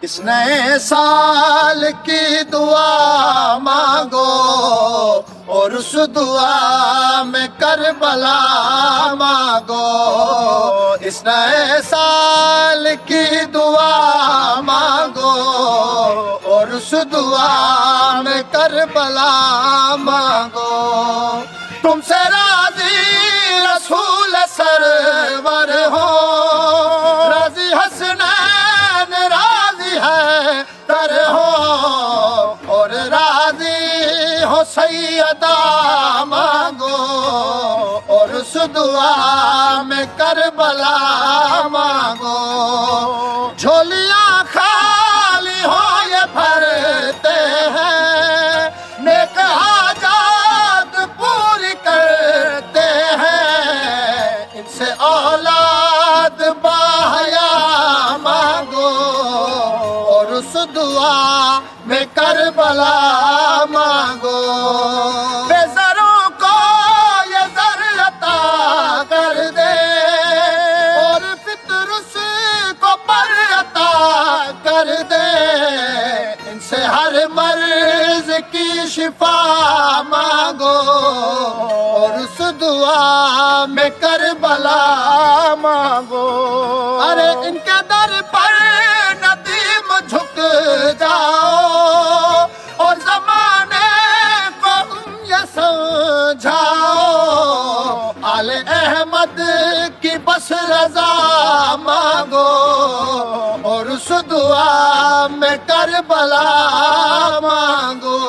اس نئے سال کی دعا مانگو اور اس دعا میں کربلا مانگو. اس نئے سال کی دعا مانگو اور اس دعا میں کربلا مانگو. تم سے راضی رسول سرور ہو، راضی حسنین راضی ہے تر ہو، اور راضی ہو سیدہ مانگو اور اس دعا میں کربلا مانگو. جھولیاں خالی ہو یہ بھرتے ہیں، نیک حاجات پوری کرتے ہیں، ان سے اولاد باحیا مانگو اور اس دعا میں کربلا مانگو. بے زروں کو یہ زر عطا کر دے اور فطرس کو پر عطا کر دے، ان سے ہر مرض کی شفا مانگو اور اس دعا میں کربلا مانگو. ارے ان کے در پر ندیم جھک جاؤ اور زمانے کو یہ سمجھاؤ، آل احمد کی بس رضا مانگو اور اس دعا میں کربلا مانگو.